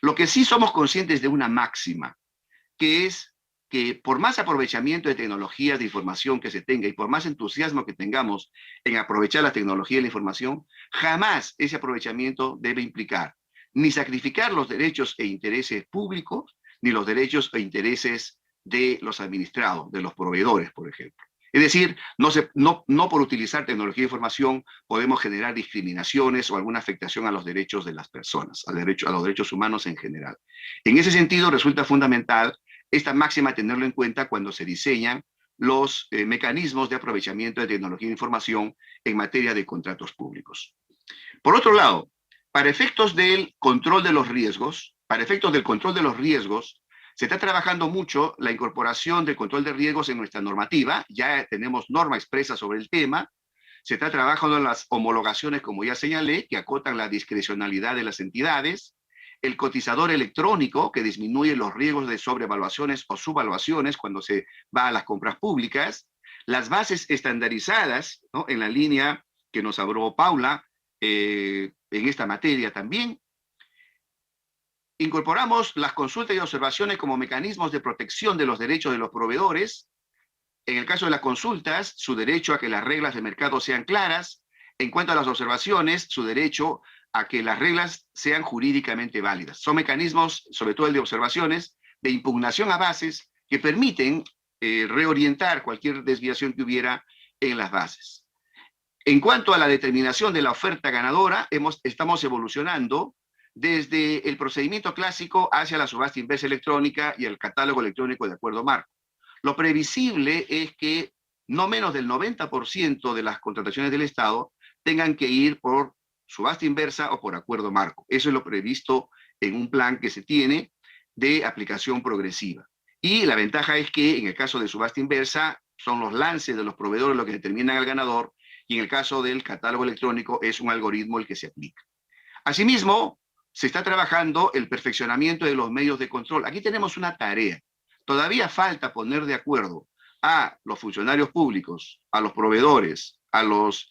Lo que sí somos conscientes de una máxima, que es que por más aprovechamiento de tecnologías de información que se tenga y por más entusiasmo que tengamos en aprovechar la tecnología y la información, jamás ese aprovechamiento debe implicar ni sacrificar los derechos e intereses públicos, ni los derechos e intereses de los administrados, de los proveedores, por ejemplo. Es decir, no por utilizar tecnología de información podemos generar discriminaciones o alguna afectación a los derechos de las personas, a los derechos humanos en general. En ese sentido, resulta fundamental esta máxima tenerlo en cuenta cuando se diseñan los mecanismos de aprovechamiento de tecnología de información en materia de contratos públicos. Por otro lado, para efectos del control de los riesgos, se está trabajando mucho la incorporación del control de riesgos en nuestra normativa. Ya tenemos norma expresa sobre el tema. Se está trabajando en las homologaciones, como ya señalé, que acotan la discrecionalidad de las entidades. El cotizador electrónico, que disminuye los riesgos de sobrevaluaciones o subvaluaciones cuando se va a las compras públicas. Las bases estandarizadas, ¿no?, en la línea que nos habló Paula, en esta materia también. Incorporamos las consultas y observaciones como mecanismos de protección de los derechos de los proveedores. En el caso de las consultas, su derecho a que las reglas de mercado sean claras. En cuanto a las observaciones, su derecho a que las reglas sean jurídicamente válidas. Son mecanismos, sobre todo el de observaciones, de impugnación a bases que permiten reorientar cualquier desviación que hubiera en las bases. En cuanto a la determinación de la oferta ganadora, estamos evolucionando desde el procedimiento clásico hacia la subasta inversa electrónica y el catálogo electrónico de acuerdo marco. Lo previsible es que no menos del 90% de las contrataciones del Estado tengan que ir por subasta inversa o por acuerdo marco. Eso es lo previsto en un plan que se tiene de aplicación progresiva. Y la ventaja es que en el caso de subasta inversa son los lances de los proveedores los que determinan al ganador, y en el caso del catálogo electrónico es un algoritmo el que se aplica. Asimismo, se está trabajando el perfeccionamiento de los medios de control. Aquí tenemos una tarea. Todavía falta poner de acuerdo a los funcionarios públicos, a los proveedores, a los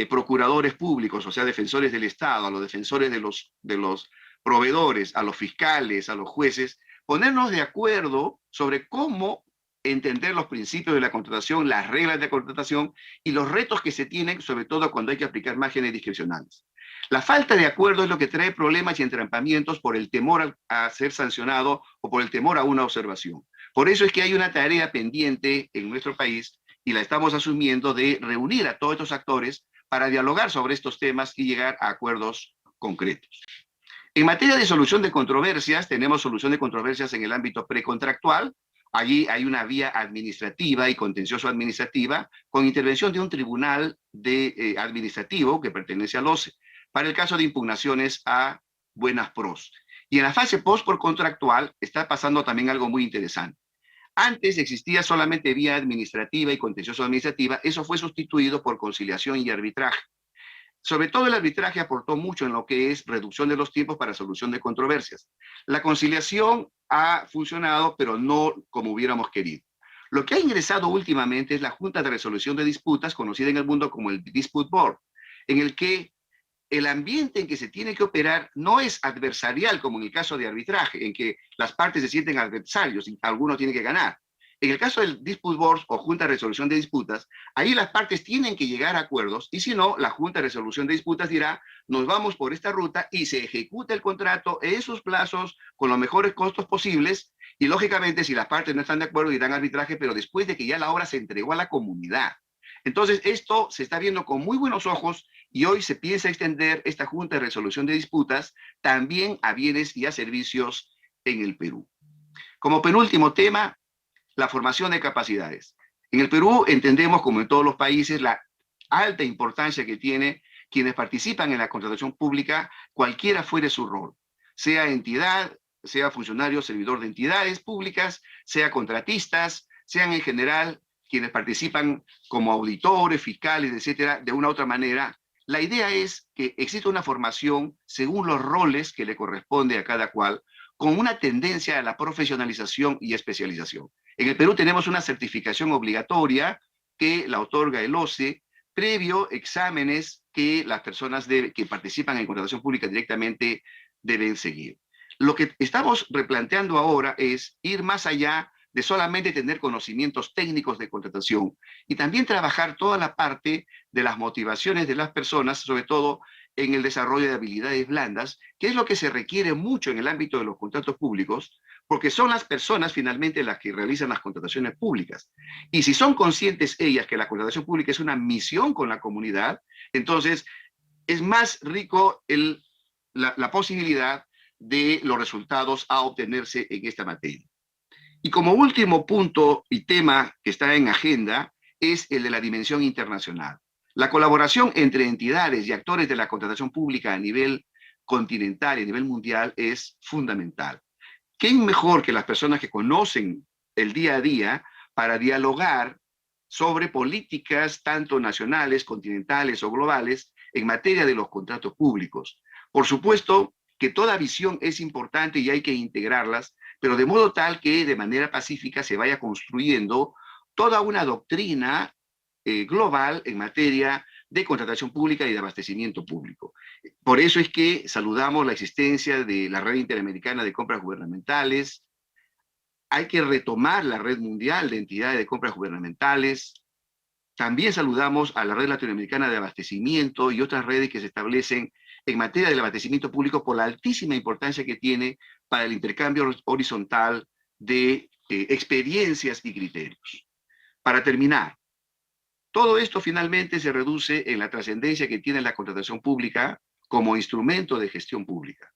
procuradores públicos, o sea, defensores del Estado, a los defensores de los proveedores, a los fiscales, a los jueces, ponernos de acuerdo sobre cómo entender los principios de la contratación, las reglas de contratación y los retos que se tienen, sobre todo cuando hay que aplicar márgenes discrecionales. La falta de acuerdo es lo que trae problemas y entrampamientos por el temor a ser sancionado o por el temor a una observación. Por eso es que hay una tarea pendiente en nuestro país y la estamos asumiendo de reunir a todos estos actores para dialogar sobre estos temas y llegar a acuerdos concretos. En materia de solución de controversias, tenemos solución de controversias en el ámbito precontractual, Allí hay una vía administrativa y contencioso administrativa con intervención de un tribunal administrativo que pertenece al OCE para el caso de impugnaciones a buenas pros. Y en la fase post por contractual está pasando también algo muy interesante. Antes existía solamente vía administrativa y contencioso administrativa, eso fue sustituido por conciliación y arbitraje. Sobre todo el arbitraje aportó mucho en lo que es reducción de los tiempos para solución de controversias. La conciliación ha funcionado, pero no como hubiéramos querido. Lo que ha ingresado últimamente es la Junta de Resolución de Disputas, conocida en el mundo como el Dispute Board, en el que el ambiente en que se tiene que operar no es adversarial, como en el caso de arbitraje, en que las partes se sienten adversarios y alguno tiene que ganar. En el caso del Dispute Board o Junta de Resolución de Disputas, ahí las partes tienen que llegar a acuerdos y si no, la Junta de Resolución de Disputas dirá, nos vamos por esta ruta y se ejecuta el contrato en sus plazos con los mejores costos posibles y lógicamente si las partes no están de acuerdo dirán arbitraje, pero después de que ya la obra se entregó a la comunidad. Entonces esto se está viendo con muy buenos ojos y hoy se piensa extender esta Junta de Resolución de Disputas también a bienes y a servicios en el Perú. Como penúltimo tema, la formación de capacidades. En el Perú entendemos, como en todos los países, la alta importancia que tiene quienes participan en la contratación pública, cualquiera fuere su rol, sea entidad, sea funcionario, servidor de entidades públicas, sea contratistas, sean en general quienes participan como auditores, fiscales, etcétera, de una u otra manera. La idea es que exista una formación según los roles que le corresponde a cada cual, con una tendencia a la profesionalización y especialización. En el Perú tenemos una certificación obligatoria que la otorga el OCE, previo exámenes que las personas que participan en contratación pública directamente deben seguir. Lo que estamos replanteando ahora es ir más allá de solamente tener conocimientos técnicos de contratación y también trabajar toda la parte de las motivaciones de las personas, sobre todo en el desarrollo de habilidades blandas, que es lo que se requiere mucho en el ámbito de los contratos públicos, porque son las personas finalmente las que realizan las contrataciones públicas. Y si son conscientes ellas que la contratación pública es una misión con la comunidad, entonces es más rico la posibilidad de los resultados a obtenerse en esta materia. Y como último punto y tema que está en agenda es el de la dimensión internacional. La colaboración entre entidades y actores de la contratación pública a nivel continental y a nivel mundial es fundamental. ¿Quién mejor que las personas que conocen el día a día para dialogar sobre políticas tanto nacionales, continentales o globales en materia de los contratos públicos? Por supuesto que toda visión es importante y hay que integrarlas, pero de modo tal que de manera pacífica se vaya construyendo toda una doctrina global en materia de contratación pública y de abastecimiento público. Por eso es que saludamos la existencia de la Red Interamericana de Compras Gubernamentales. Hay que retomar la Red Mundial de Entidades de Compras Gubernamentales. También saludamos a la Red Latinoamericana de Abastecimiento y otras redes que se establecen en materia del abastecimiento público por la altísima importancia que tiene para el intercambio horizontal de experiencias y criterios. Para terminar, todo esto finalmente se reduce en la trascendencia que tiene la contratación pública como instrumento de gestión pública.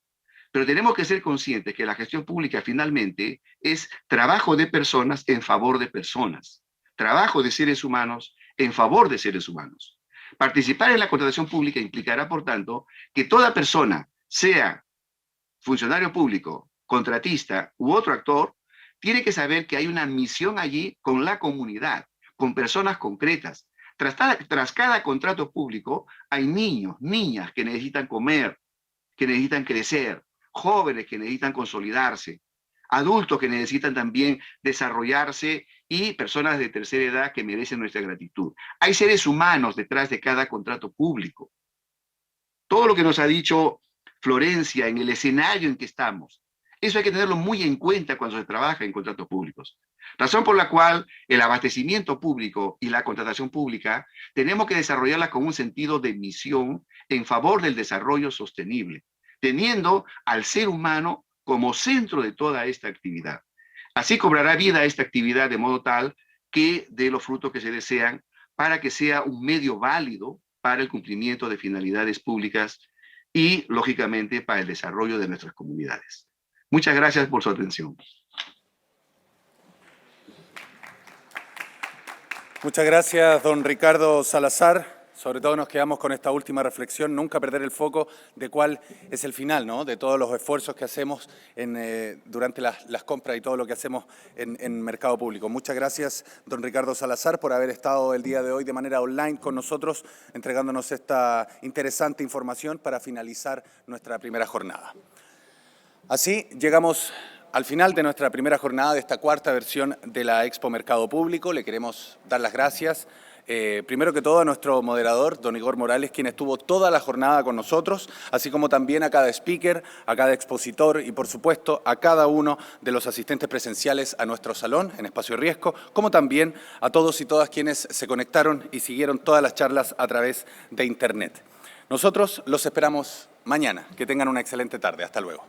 Pero tenemos que ser conscientes que la gestión pública finalmente es trabajo de personas en favor de personas, trabajo de seres humanos en favor de seres humanos. Participar en la contratación pública implicará, por tanto, que toda persona, sea funcionario público, contratista u otro actor, tiene que saber que hay una misión allí con la comunidad, con personas concretas. Tras cada contrato público hay niños, niñas que necesitan comer, que necesitan crecer, jóvenes que necesitan consolidarse, adultos que necesitan también desarrollarse y personas de tercera edad que merecen nuestra gratitud. Hay seres humanos detrás de cada contrato público. Todo lo que nos ha dicho Florencia en el escenario en que estamos, eso hay que tenerlo muy en cuenta cuando se trabaja en contratos públicos. Razón por la cual el abastecimiento público y la contratación pública tenemos que desarrollarla con un sentido de misión en favor del desarrollo sostenible, teniendo al ser humano como centro de toda esta actividad. Así cobrará vida esta actividad de modo tal que dé los frutos que se desean para que sea un medio válido para el cumplimiento de finalidades públicas y, lógicamente, para el desarrollo de nuestras comunidades. Muchas gracias por su atención. Muchas gracias, don Ricardo Salazar. Sobre todo nos quedamos con esta última reflexión, nunca perder el foco de cuál es el final, ¿no?, de todos los esfuerzos que hacemos durante las compras y todo lo que hacemos en mercado público. Muchas gracias, don Ricardo Salazar, por haber estado el día de hoy de manera online con nosotros, entregándonos esta interesante información para finalizar nuestra primera jornada. Así llegamos al final de nuestra primera jornada de esta cuarta versión de la Expo Mercado Público. Le queremos dar las gracias, primero que todo, a nuestro moderador, don Igor Morales, quien estuvo toda la jornada con nosotros, así como también a cada speaker, a cada expositor y, por supuesto, a cada uno de los asistentes presenciales a nuestro salón en Espacio Riesgo, como también a todos y todas quienes se conectaron y siguieron todas las charlas a través de Internet. Nosotros los esperamos mañana. Que tengan una excelente tarde. Hasta luego.